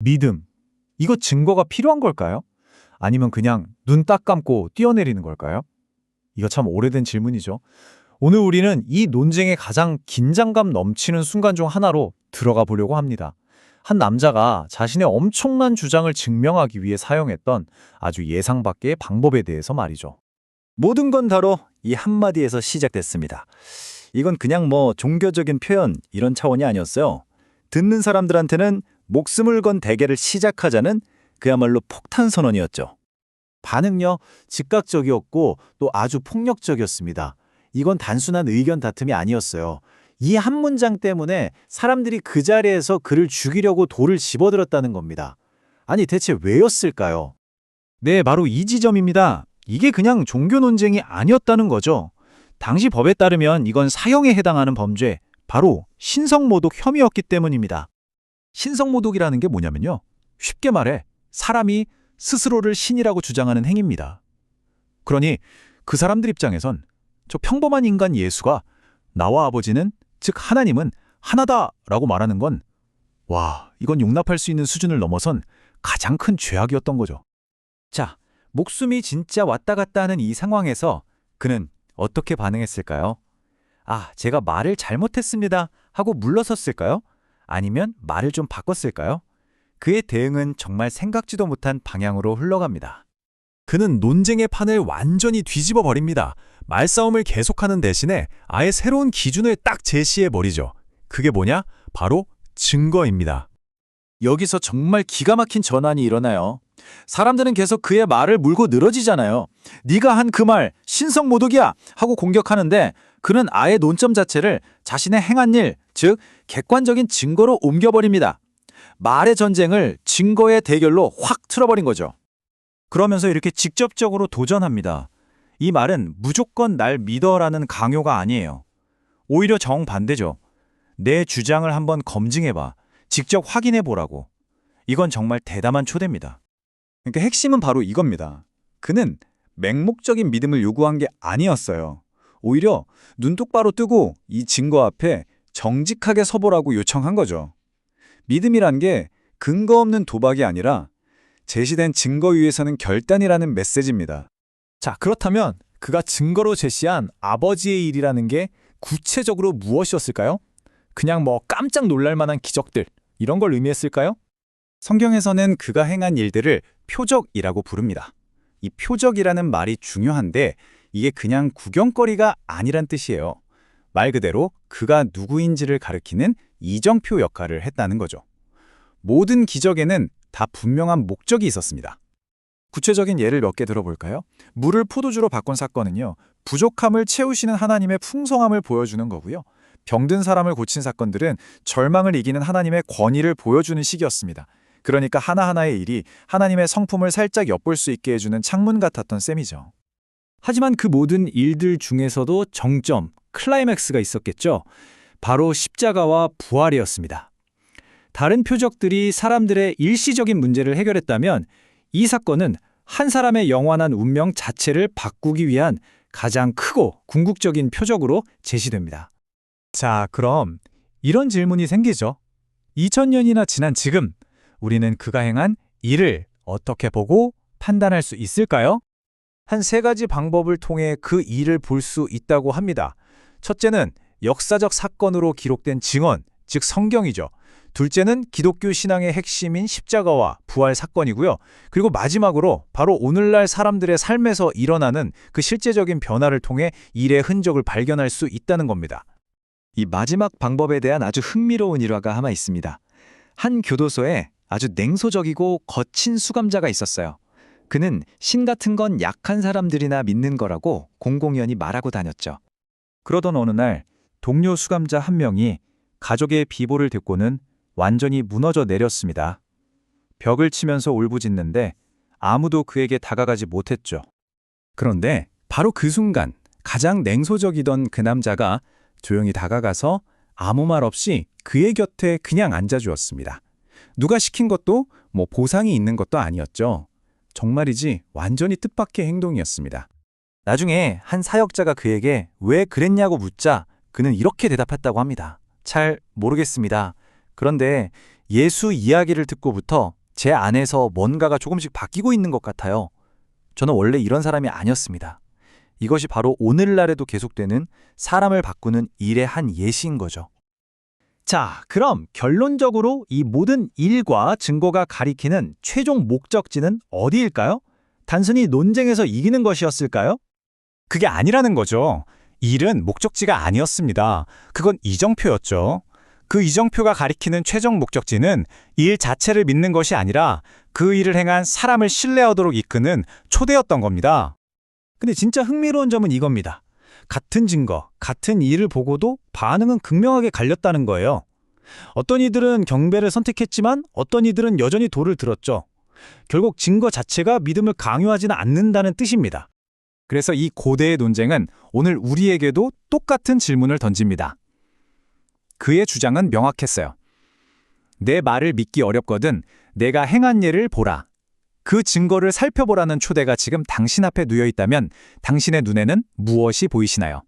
믿음. 이거 증거가 필요한 걸까요? 아니면 그냥 눈 딱 감고 뛰어내리는 걸까요? 이거 참 오래된 질문이죠. 오늘 우리는 이 논쟁의 가장 긴장감 넘치는 순간 중 하나로 들어가 보려고 합니다. 한 남자가 자신의 엄청난 주장을 증명하기 위해 사용했던 아주 예상 밖의 방법에 대해서 말이죠. 모든 건 바로 이 한마디에서 시작됐습니다. 이건 그냥 종교적인 표현 이런 차원이 아니었어요. 듣는 사람들한테는 목숨을 건 대결을 시작하자는 그야말로 폭탄 선언이었죠. 반응요, 즉각적이었고 또 아주 폭력적이었습니다. 이건 단순한 의견 다툼이 아니었어요. 이 한 문장 때문에 사람들이 그 자리에서 그를 죽이려고 돌을 집어들었다는 겁니다. 아니 대체 왜였을까요? 네, 바로 이 지점입니다. 이게 그냥 종교 논쟁이 아니었다는 거죠. 당시 법에 따르면 이건 사형에 해당하는 범죄, 바로 신성모독 혐의였기 때문입니다. 신성모독이라는 게 뭐냐면요, 쉽게 말해 사람이 스스로를 신이라고 주장하는 행위입니다. 그러니 그 사람들 입장에선 저 평범한 인간 예수가 나와 아버지는, 즉 하나님은 하나다라고 말하는 건 이건 용납할 수 있는 수준을 넘어선 가장 큰 죄악이었던 거죠. 자, 목숨이 진짜 왔다 갔다 하는 이 상황에서 그는 어떻게 반응했을까요? 제가 말을 잘못했습니다 하고 물러섰을까요? 아니면 말을 좀 바꿨을까요? 그의 대응은 정말 생각지도 못한 방향으로 흘러갑니다. 그는 논쟁의 판을 완전히 뒤집어 버립니다. 말싸움을 계속하는 대신에 아예 새로운 기준을 딱 제시해 버리죠. 그게 뭐냐? 바로 증거입니다. 여기서 정말 기가 막힌 전환이 일어나요. 사람들은 계속 그의 말을 물고 늘어지잖아요. 네가 한 그 말 신성모독이야 하고 공격하는데 그는 아예 논점 자체를 자신의 행한 일, 즉 객관적인 증거로 옮겨버립니다. 말의 전쟁을 증거의 대결로 확 틀어버린 거죠. 그러면서 이렇게 직접적으로 도전합니다. 이 말은 무조건 날 믿어라는 강요가 아니에요. 오히려 정반대죠. 내 주장을 한번 검증해봐. 직접 확인해보라고. 이건 정말 대담한 초대입니다. 그러니까 핵심은 바로 이겁니다. 그는 맹목적인 믿음을 요구한 게 아니었어요. 오히려 눈 똑바로 뜨고 이 증거 앞에 정직하게 서보라고 요청한 거죠. 믿음이란 게 근거 없는 도박이 아니라 제시된 증거 위에서는 결단이라는 메시지입니다. 자, 그렇다면 그가 증거로 제시한 아버지의 일이라는 게 구체적으로 무엇이었을까요? 그냥 깜짝 놀랄 만한 기적들, 이런 걸 의미했을까요? 성경에서는 그가 행한 일들을 표적이라고 부릅니다. 이 표적이라는 말이 중요한데 이게 그냥 구경거리가 아니란 뜻이에요. 말 그대로 그가 누구인지를 가리키는 이정표 역할을 했다는 거죠. 모든 기적에는 다 분명한 목적이 있었습니다. 구체적인 예를 몇 개 들어볼까요? 물을 포도주로 바꾼 사건은요, 부족함을 채우시는 하나님의 풍성함을 보여주는 거고요. 병든 사람을 고친 사건들은 절망을 이기는 하나님의 권위를 보여주는 시기였습니다. 그러니까 하나하나의 일이 하나님의 성품을 살짝 엿볼 수 있게 해주는 창문 같았던 셈이죠. 하지만 그 모든 일들 중에서도 정점, 클라이맥스가 있었겠죠. 바로 십자가와 부활이었습니다. 다른 표적들이 사람들의 일시적인 문제를 해결했다면 이 사건은 한 사람의 영원한 운명 자체를 바꾸기 위한 가장 크고 궁극적인 표적으로 제시됩니다. 자, 그럼 이런 질문이 생기죠. 2000년이나 지난 지금 우리는 그가 행한 일을 어떻게 보고 판단할 수 있을까요? 한 세 가지 방법을 통해 그 일을 볼 수 있다고 합니다. 첫째는 역사적 사건으로 기록된 증언, 즉 성경이죠. 둘째는 기독교 신앙의 핵심인 십자가와 부활 사건이고요. 그리고 마지막으로 바로 오늘날 사람들의 삶에서 일어나는 그 실제적인 변화를 통해 일의 흔적을 발견할 수 있다는 겁니다. 이 마지막 방법에 대한 아주 흥미로운 일화가 하나 있습니다. 한 교도소에 아주 냉소적이고 거친 수감자가 있었어요. 그는 신 같은 건 약한 사람들이나 믿는 거라고 공공연히 말하고 다녔죠. 그러던 어느 날 동료 수감자 한 명이 가족의 비보를 듣고는 완전히 무너져 내렸습니다. 벽을 치면서 울부짖는데 아무도 그에게 다가가지 못했죠. 그런데 바로 그 순간 가장 냉소적이던 그 남자가 조용히 다가가서 아무 말 없이 그의 곁에 그냥 앉아주었습니다. 누가 시킨 것도 보상이 있는 것도 아니었죠. 정말이지 완전히 뜻밖의 행동이었습니다. 나중에 한 사역자가 그에게 왜 그랬냐고 묻자 그는 이렇게 대답했다고 합니다. 잘 모르겠습니다. 그런데 예수 이야기를 듣고부터 제 안에서 뭔가가 조금씩 바뀌고 있는 것 같아요. 저는 원래 이런 사람이 아니었습니다. 이것이 바로 오늘날에도 계속되는 사람을 바꾸는 일의 한 예시인 거죠. 자, 그럼 결론적으로 이 모든 일과 증거가 가리키는 최종 목적지는 어디일까요? 단순히 논쟁에서 이기는 것이었을까요? 그게 아니라는 거죠. 일은 목적지가 아니었습니다. 그건 이정표였죠. 그 이정표가 가리키는 최종 목적지는 일 자체를 믿는 것이 아니라 그 일을 행한 사람을 신뢰하도록 이끄는 초대였던 겁니다. 근데 진짜 흥미로운 점은 이겁니다. 같은 증거, 같은 일을 보고도 반응은 극명하게 갈렸다는 거예요. 어떤 이들은 경배를 선택했지만 어떤 이들은 여전히 돌을 들었죠. 결국 증거 자체가 믿음을 강요하지는 않는다는 뜻입니다. 그래서 이 고대의 논쟁은 오늘 우리에게도 똑같은 질문을 던집니다. 그의 주장은 명확했어요. 내 말을 믿기 어렵거든 내가 행한 예를 보라. 그 증거를 살펴보라는 초대가 지금 당신 앞에 놓여 있다면 당신의 눈에는 무엇이 보이시나요?